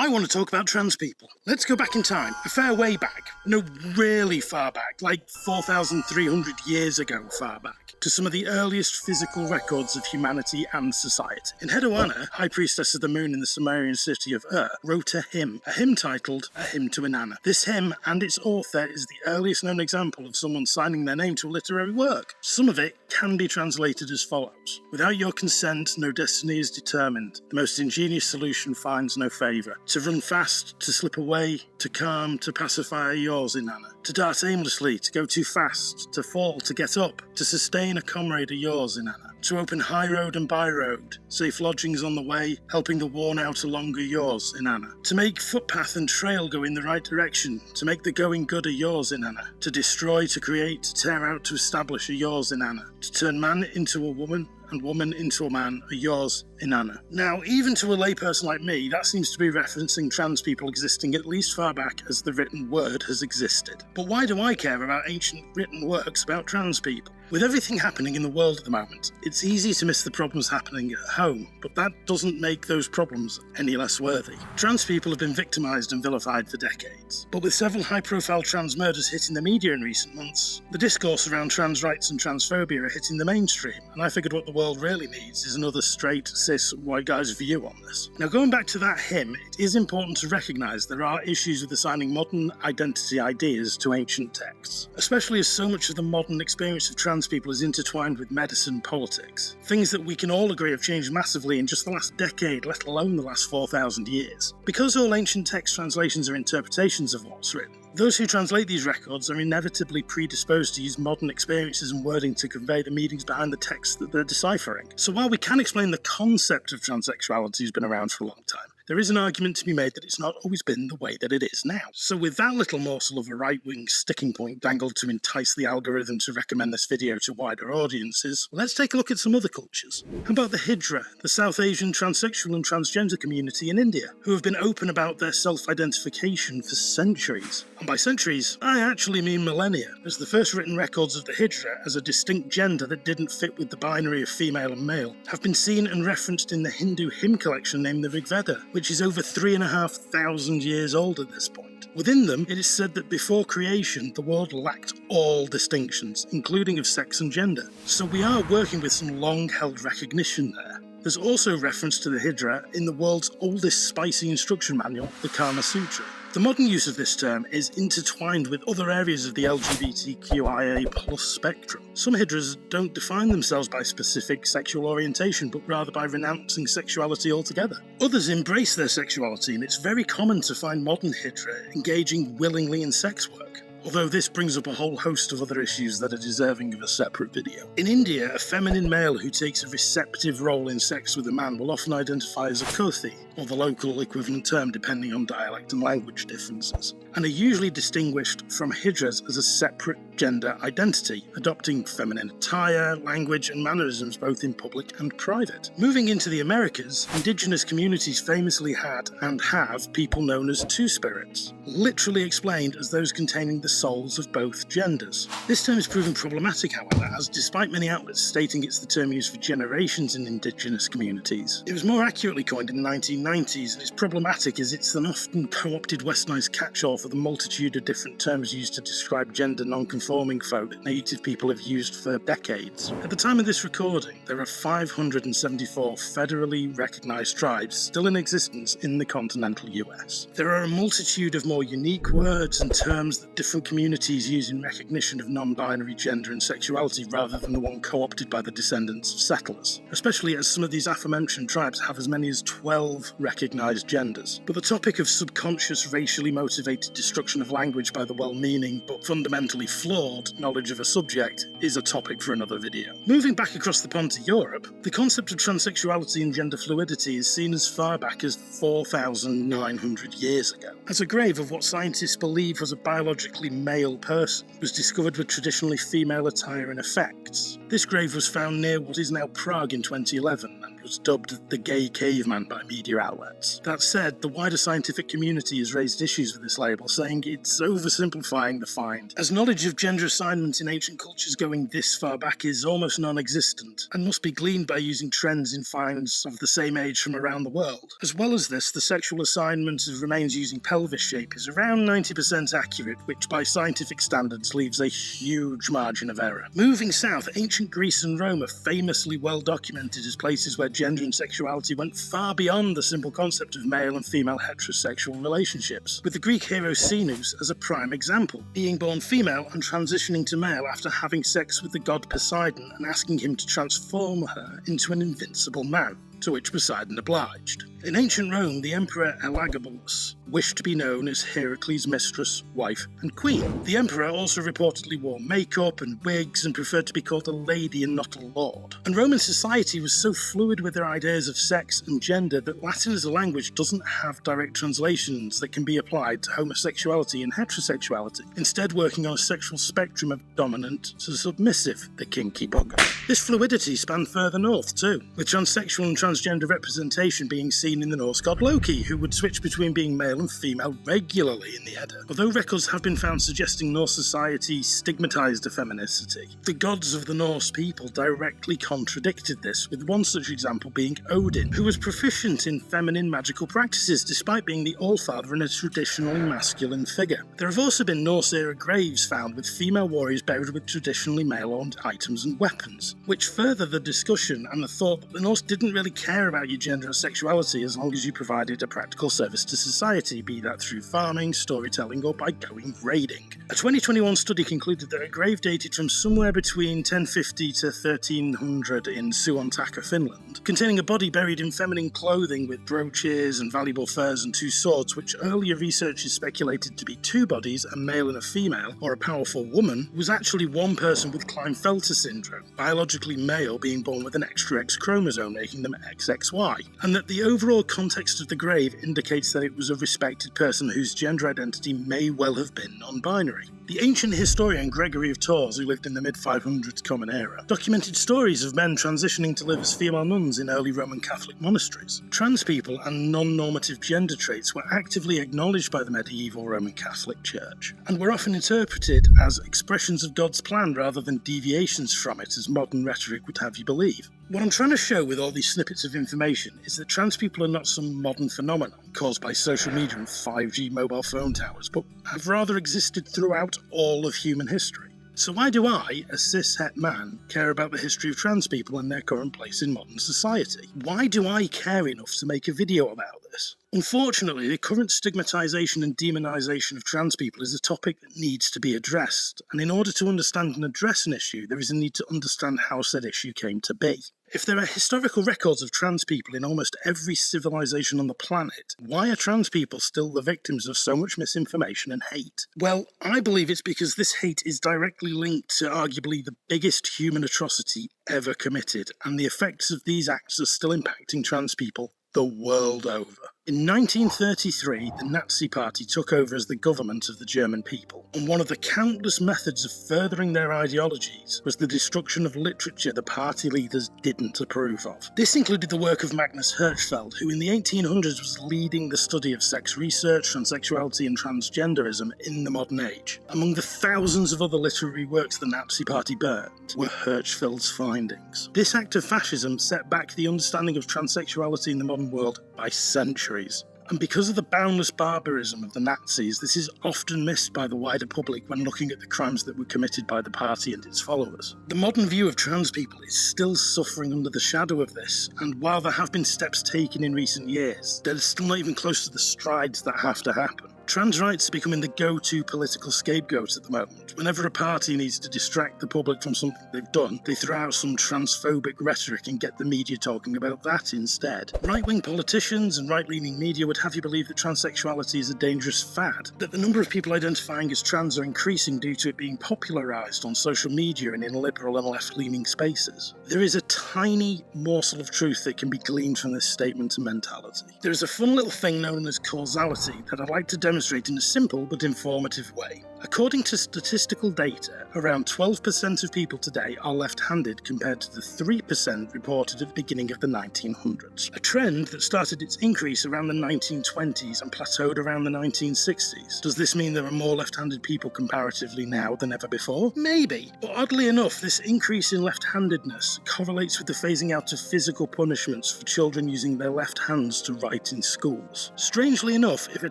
I want to talk about trans people. Let's go back in time, a fair way back. No, really far back, like 4,300 years ago far back, to some of the earliest physical records of humanity and society. In Hedwana, High Priestess of the Moon in the Sumerian city of Ur, wrote a hymn titled A Hymn to Inanna. This hymn and its author is the earliest known example of someone signing their name to a literary work. Some of it can be translated as follows. Without your consent, no destiny is determined. The most ingenious solution finds no favour. To run fast, to slip away, to calm, to pacify are yours, Inanna. To dart aimlessly, to go too fast, to fall, to get up, to sustain a comrade are yours, Inanna. To open high road and by road, safe lodgings on the way, helping the worn out along are yours, Inanna. To make footpath and trail go in the right direction, to make the going good are yours, Inanna. To destroy, to create, to tear out, to establish are yours, Inanna. To turn man into a woman, and woman into a man are yours, Inanna. Now, even to a layperson like me, that seems to be referencing trans people existing at least far back as the written word has existed. But why do I care about ancient written works about trans people? With everything happening in the world at the moment, it's easy to miss the problems happening at home, but that doesn't make those problems any less worthy. Trans people have been victimised and vilified for decades, but with several high-profile trans murders hitting the media in recent months, the discourse around trans rights and transphobia are hitting the mainstream, and I figured what the world really needs is another straight, cis, white guy's view on this. Now, going back to that hymn, it is important to recognise there are issues with assigning modern identity ideas to ancient texts, especially as so much of the modern experience of trans people is intertwined with medicine politics. Things that we can all agree have changed massively in just the last decade, let alone the last 4,000 years. Because all ancient text translations are interpretations of what's written, those who translate these records are inevitably predisposed to use modern experiences and wording to convey the meanings behind the text that they're deciphering. So while we can explain the concept of transsexuality has been around for a long time, there is an argument to be made that it's not always been the way that it is now. So with that little morsel of a right-wing sticking point dangled to entice the algorithm to recommend this video to wider audiences, let's take a look at some other cultures. How about the Hijra, the South Asian transsexual and transgender community in India, who have been open about their self-identification for centuries. And by centuries, I actually mean millennia, as the first written records of the Hijra as a distinct gender that didn't fit with the binary of female and male have been seen and referenced in the Hindu hymn collection named the Rig Veda, which is over 3,500 years old at this point. Within them, it is said that before creation, the world lacked all distinctions, including of sex and gender. So we are working with some long-held recognition there. There's also reference to the Hijra in the world's oldest spicy instruction manual, the Kama Sutra. The modern use of this term is intertwined with other areas of the LGBTQIA+ spectrum. Some Hijras don't define themselves by specific sexual orientation, but rather by renouncing sexuality altogether. Others embrace their sexuality, and it's very common to find modern Hijra engaging willingly in sex work. Although this brings up a whole host of other issues that are deserving of a separate video. In India, a feminine male who takes a receptive role in sex with a man will often identify as a Kothi, or the local equivalent term depending on dialect and language differences, and are usually distinguished from Hijras as a separate gender identity, adopting feminine attire, language and mannerisms both in public and private. Moving into the Americas, indigenous communities famously had and have people known as two-spirits, literally explained as those containing the souls of both genders. This term is proven problematic, however, as despite many outlets stating it's the term used for generations in indigenous communities, it was more accurately coined in the 1990s, and it's problematic as it's an often co-opted westernised catch-all for the multitude of different terms used to describe gender non-conforming folk that native people have used for decades. At the time of this recording, there are 574 federally recognised tribes still in existence in the continental US. There are a multitude of more unique words and terms that different communities use in recognition of non-binary gender and sexuality rather than the one co-opted by the descendants of settlers, especially as some of these aforementioned tribes have as many as 12 recognised genders. But the topic of subconscious racially motivated destruction of language by the well-meaning but fundamentally flawed knowledge of a subject is a topic for another video. Moving back across the pond to Europe, the concept of transsexuality and gender fluidity is seen as far back as 4,900 years ago, as a grave of what scientists believe was a biologically male person was discovered with traditionally female attire and effects. This grave was found near what is now Prague in 2011 and was dubbed the gay caveman by media outlets. That said, the wider scientific community has raised issues with this label, saying it's oversimplifying the find, as knowledge of gender assignment in ancient cultures going this far back is almost non-existent, and must be gleaned by using trends in finds of the same age from around the world. As well as this, the sexual assignment of remains using pelvis shape is around 90% accurate, which by scientific standards leaves a huge margin of error. Moving south, ancient Greece and Rome are famously well documented as places where gender and sexuality went far beyond the simple concept of male and female heterosexual relationships, with the Greek hero Sinus as a prime example, being born female and transitioning to male after having sex with the god Poseidon and asking him to transform her into an invincible man, to which Poseidon obliged. In ancient Rome, the emperor Elagabalus wished to be known as Heracles' mistress, wife, and queen. The emperor also reportedly wore makeup and wigs and preferred to be called a lady and not a lord. And Roman society was so fluid with their ideas of sex and gender that Latin as a language doesn't have direct translations that can be applied to homosexuality and heterosexuality, instead working on a sexual spectrum of dominant to submissive, the kinky bugger. This fluidity spanned further north too, with transsexual and transgender representation being seen in the Norse god Loki, who would switch between being male and female regularly in the Edda. Although records have been found suggesting Norse society stigmatised effeminacy, the gods of the Norse people directly contradicted this, with one such example being Odin, who was proficient in feminine magical practices despite being the Allfather and a traditionally masculine figure. There have also been Norse-era graves found with female warriors buried with traditionally male-owned items and weapons, which further the discussion and the thought that the Norse didn't really care about your gender or sexuality as long as you provided a practical service to society, be that through farming, storytelling, or by going raiding. A 2021 study concluded that a grave dated from somewhere between 1050 to 1300 in Suontaka, Finland, containing a body buried in feminine clothing with brooches and valuable furs and two swords, which earlier researchers speculated to be two bodies, a male and a female, or a powerful woman, was actually one person with Klinefelter syndrome, biologically male being born with an extra X chromosome, making them XXY, and that the overall context of the grave indicates that it was a respected person whose gender identity may well have been non-binary. The ancient historian Gregory of Tours, who lived in the mid-500s Common Era, documented stories of men transitioning to live as female nuns in early Roman Catholic monasteries. Trans people and non-normative gender traits were actively acknowledged by the medieval Roman Catholic Church, and were often interpreted as expressions of God's plan rather than deviations from it, as modern rhetoric would have you believe. What I'm trying to show with all these snippets of information is that trans people are not some modern phenomenon caused by social media and 5G mobile phone towers, but have rather existed throughout all of human history. So why do I, a cis-het man, care about the history of trans people and their current place in modern society? Why do I care enough to make a video about this? Unfortunately, the current stigmatisation and demonisation of trans people is a topic that needs to be addressed, and in order to understand and address an issue, there is a need to understand how said issue came to be. If there are historical records of trans people in almost every civilization on the planet, why are trans people still the victims of so much misinformation and hate? Well, I believe it's because this hate is directly linked to arguably the biggest human atrocity ever committed, and the effects of these acts are still impacting trans people the world over. In 1933, the Nazi Party took over as the government of the German people, and one of the countless methods of furthering their ideologies was the destruction of literature the party leaders didn't approve of. This included the work of Magnus Hirschfeld, who in the 1800s was leading the study of sex research, transsexuality and transgenderism in the modern age. Among the thousands of other literary works the Nazi Party burned were Hirschfeld's findings. This act of fascism set back the understanding of transsexuality in the modern world by centuries. And because of the boundless barbarism of the Nazis, this is often missed by the wider public when looking at the crimes that were committed by the party and its followers. The modern view of trans people is still suffering under the shadow of this, and while there have been steps taken in recent years, they're still not even close to the strides that have to happen. Trans rights are becoming the go-to political scapegoat at the moment. Whenever a party needs to distract the public from something they've done, they throw out some transphobic rhetoric and get the media talking about that instead. Right-wing politicians and right-leaning media would have you believe that transsexuality is a dangerous fad, that the number of people identifying as trans are increasing due to it being popularised on social media and in liberal and left-leaning spaces. There is a tiny morsel of truth that can be gleaned from this statement and mentality. There is a fun little thing known as causality that I'd like to demonstrate in a simple but informative way. According to statistical data, around 12% of people today are left-handed compared to the 3% reported at the beginning of the 1900s. A trend that started its increase around the 1920s and plateaued around the 1960s. Does this mean there are more left-handed people comparatively now than ever before? Maybe. But oddly enough, this increase in left-handedness correlates with the phasing out of physical punishments for children using their left hands to write in schools. Strangely enough, if a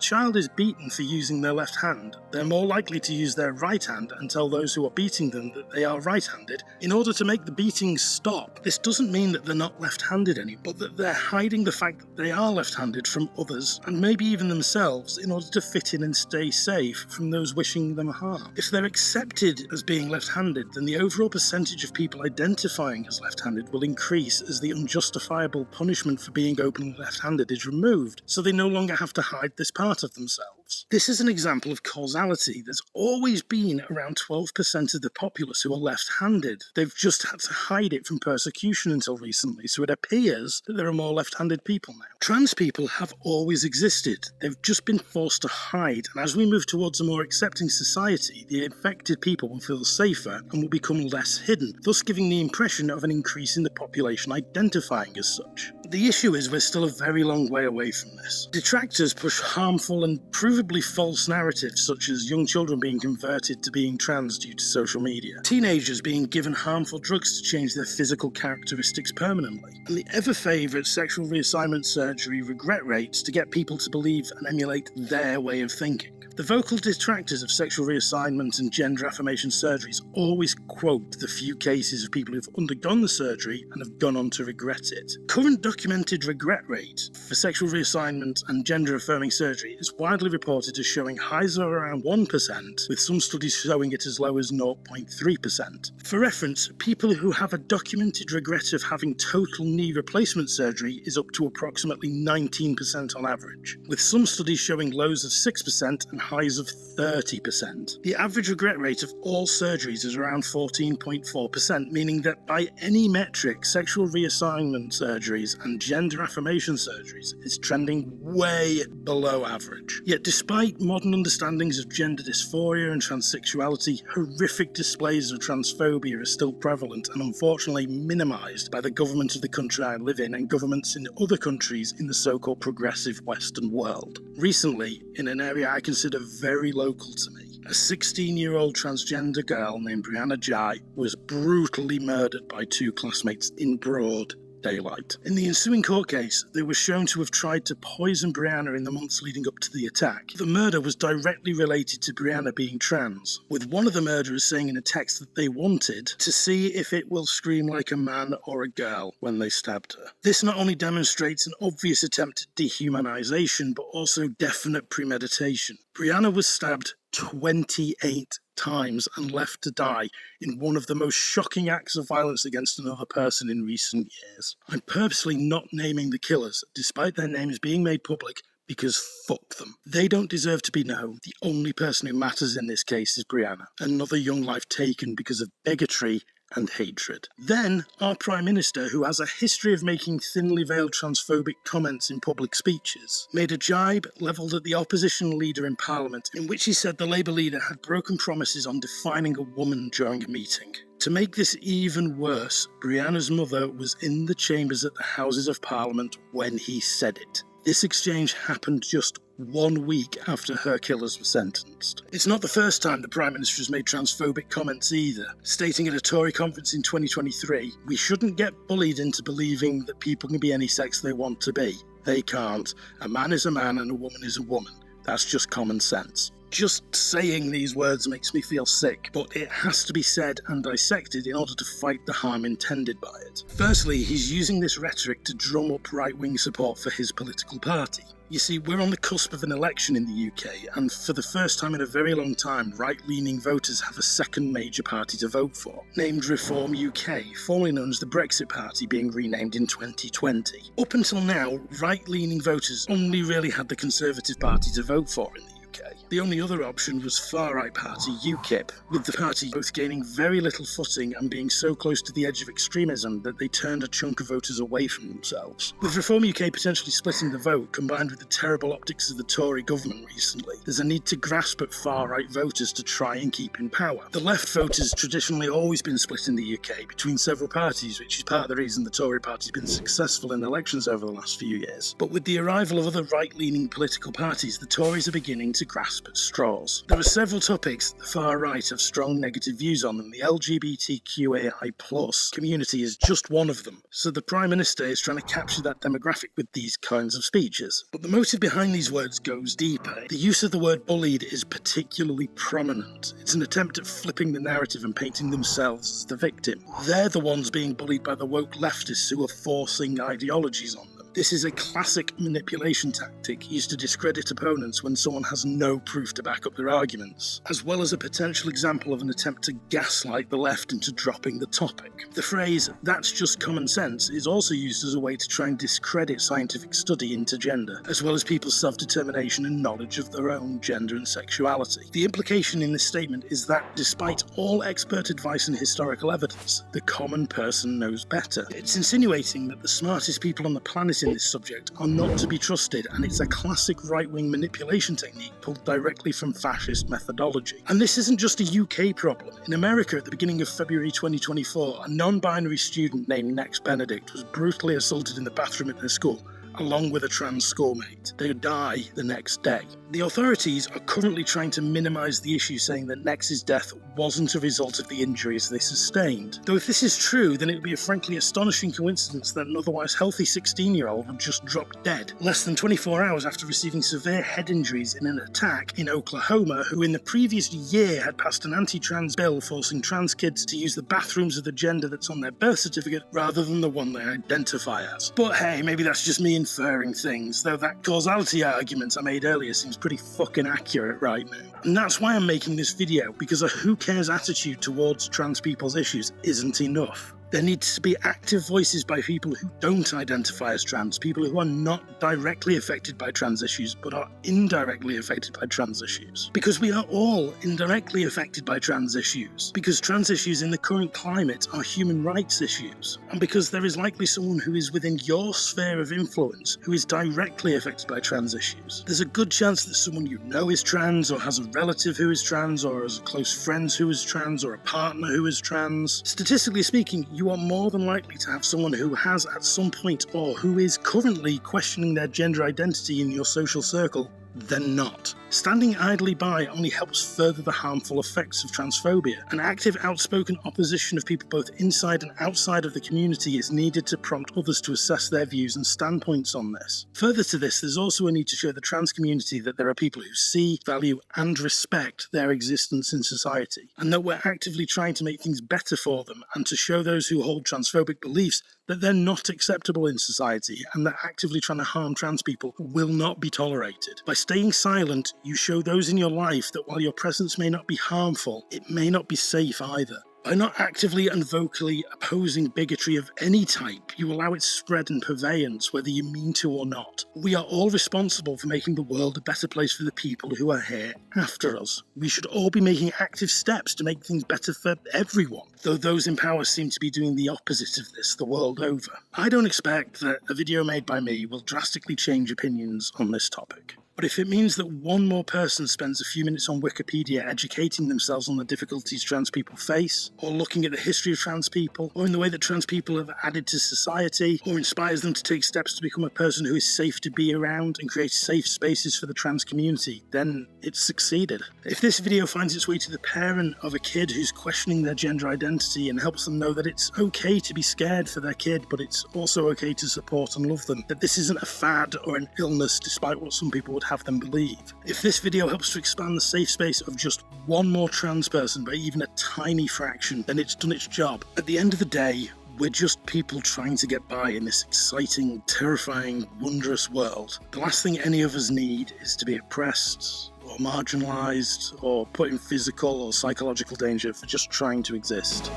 child is beaten for using their left hand, they're more likely to use their right hand and tell those who are beating them that they are right-handed in order to make the beatings stop. This doesn't mean that they're not left-handed anymore, but that they're hiding the fact that they are left-handed from others, and maybe even themselves, in order to fit in and stay safe from those wishing them harm. If they're accepted as being left-handed, then the overall percentage of people identifying as left-handed will increase as the unjustifiable punishment for being openly left-handed is removed, so they no longer have to hide this part of themselves. This is an example of causality. There's always been around 12% of the populace who are left-handed. They've just had to hide it from persecution until recently, so it appears that there are more left-handed people now. Trans people have always existed. They've just been forced to hide, and as we move towards a more accepting society, the infected people will feel safer and will become less hidden, thus giving the impression of an increase in the population identifying as such. The issue is we're still a very long way away from this. Detractors push harmful and provably false narratives such as young children being converted to being trans due to social media, teenagers being given harmful drugs to change their physical characteristics permanently, and the ever-favourite sexual reassignment surgery regret rates to get people to believe and emulate their way of thinking. The vocal detractors of sexual reassignment and gender affirmation surgeries always quote the few cases of people who've undergone the surgery and have gone on to regret it. Current documented regret rate for sexual reassignment and gender affirming surgery is widely reported as showing highs of around 1%, with some studies showing it as low as 0.3%. For reference, people who have a documented regret of having total knee replacement surgery is up to approximately 19% on average, with some studies showing lows of 6% and highs of 30%. The average regret rate of all surgeries is around 14.4%, meaning that by any metric, sexual reassignment surgeries and gender affirmation surgeries is trending way below average. Yet despite modern understandings of gender dysphoria and transsexuality, horrific displays of transphobia are still prevalent and unfortunately minimised by the government of the country I live in and governments in other countries in the so-called progressive Western world. Recently, in an area I consider very local to me, a 16-year-old transgender girl named Brianna Jai was brutally murdered by two classmates in broad daylight. In the ensuing court case, they were shown to have tried to poison Brianna in the months leading up to the attack. The murder was directly related to Brianna being trans, with one of the murderers saying in a text that they wanted to see if it will scream like a man or a girl when they stabbed her. This not only demonstrates an obvious attempt at dehumanization, but also definite premeditation. Brianna was stabbed 28 times and left to die in one of the most shocking acts of violence against another person in recent years. I'm purposely not naming the killers, despite their names being made public, because fuck them. They don't deserve to be known. The only person who matters in this case is Brianna, another young life taken because of bigotry and hatred. Then, our Prime Minister, who has a history of making thinly veiled transphobic comments in public speeches, made a jibe levelled at the opposition leader in Parliament, in which he said the Labour leader had broken promises on defining a woman during a meeting. To make this even worse, Brianna's mother was in the chambers at the Houses of Parliament when he said it. This exchange happened just 1 week after her killers were sentenced. It's not the first time the Prime Minister has made transphobic comments either, stating at a Tory conference in 2023, "We shouldn't get bullied into believing that people can be any sex they want to be. They can't. A man is a man and a woman is a woman. That's just common sense." Just saying these words makes me feel sick, but it has to be said and dissected in order to fight the harm intended by it. Firstly, he's using this rhetoric to drum up right-wing support for his political party. You see, we're on the cusp of an election in the UK, and for the first time in a very long time, right-leaning voters have a second major party to vote for, named Reform UK, formerly known as the Brexit Party, being renamed in 2020. Up until now, right-leaning voters only really had the Conservative Party to vote for in the UK. UK. The only other option was far-right party UKIP, with the party both gaining very little footing and being so close to the edge of extremism that they turned a chunk of voters away from themselves. With Reform UK potentially splitting the vote, combined with the terrible optics of the Tory government recently, there's a need to grasp at far-right voters to try and keep in power. The left voters traditionally always been split in the UK between several parties, which is part of the reason the Tory party's been successful in elections over the last few years. But with the arrival of other right-leaning political parties, the Tories are beginning to grasp at straws. There are several topics that the far right have strong negative views on, and the LGBTQAI+ community is just one of them. So the Prime Minister is trying to capture that demographic with these kinds of speeches. But the motive behind these words goes deeper. The use of the word bullied is particularly prominent. It's an attempt at flipping the narrative and painting themselves as the victim. They're the ones being bullied by the woke leftists who are forcing ideologies on them. This is a classic manipulation tactic used to discredit opponents when someone has no proof to back up their arguments, as well as a potential example of an attempt to gaslight the left into dropping the topic. The phrase, "that's just common sense," is also used as a way to try and discredit scientific study into gender, as well as people's self-determination and knowledge of their own gender and sexuality. The implication in this statement is that, despite all expert advice and historical evidence, the common person knows better. It's insinuating that the smartest people on the planet in this subject are not to be trusted, and it's a classic right-wing manipulation technique pulled directly from fascist methodology. And this isn't just a UK problem. In America, at the beginning of February 2024, a non-binary student named Nex Benedict was brutally assaulted in the bathroom at their school, along with a trans schoolmate. They die the next day. The authorities are currently trying to minimise the issue, saying that Nex's death wasn't a result of the injuries they sustained. Though if this is true, then it would be a frankly astonishing coincidence that an otherwise healthy 16-year-old would just drop dead, less than 24 hours after receiving severe head injuries in an attack in Oklahoma, who in the previous year had passed an anti-trans bill forcing trans kids to use the bathrooms of the gender that's on their birth certificate rather than the one they identify as. But hey, maybe that's just me inferring things, though that causality argument I made earlier seems pretty fucking accurate right now. And that's why I'm making this video, because a who cares attitude towards trans people's issues isn't enough. There needs to be active voices by people who don't identify as trans, people who are not directly affected by trans issues, but are indirectly affected by trans issues. Because we are all indirectly affected by trans issues. Because trans issues in the current climate are human rights issues. And because there is likely someone who is within your sphere of influence who is directly affected by trans issues. There's a good chance that someone you know is trans, or has a relative who is trans, or has a close friend who is trans, or a partner who is trans. Statistically speaking, you are more than likely to have someone who has at some point, or who is currently questioning their gender identity in your social circle than not. Standing idly by only helps further the harmful effects of transphobia. An active, outspoken opposition of people both inside and outside of the community is needed to prompt others to assess their views and standpoints on this. Further to this, there's also a need to show the trans community that there are people who see, value, and respect their existence in society, and that we're actively trying to make things better for them, and to show those who hold transphobic beliefs that they're not acceptable in society, and that actively trying to harm trans people will not be tolerated. By staying silent, you show those in your life that while your presence may not be harmful, it may not be safe either. By not actively and vocally opposing bigotry of any type, you allow its spread and purveyance, whether you mean to or not. We are all responsible for making the world a better place for the people who are here after us. We should all be making active steps to make things better for everyone, though those in power seem to be doing the opposite of this the world over. I don't expect that a video made by me will drastically change opinions on this topic. But if it means that one more person spends a few minutes on Wikipedia educating themselves on the difficulties trans people face, or looking at the history of trans people, or in the way that trans people have added to society, or inspires them to take steps to become a person who is safe to be around and create safe spaces for the trans community, then it's succeeded. If this video finds its way to the parent of a kid who's questioning their gender identity and helps them know that it's okay to be scared for their kid, but it's also okay to support and love them, that this isn't a fad or an illness despite what some people would have them believe. If this video helps to expand the safe space of just one more trans person by even a tiny fraction, then it's done its job. At the end of the day, we're just people trying to get by in this exciting, terrifying, wondrous world. The last thing any of us need is to be oppressed, or marginalised, or put in physical or psychological danger for just trying to exist.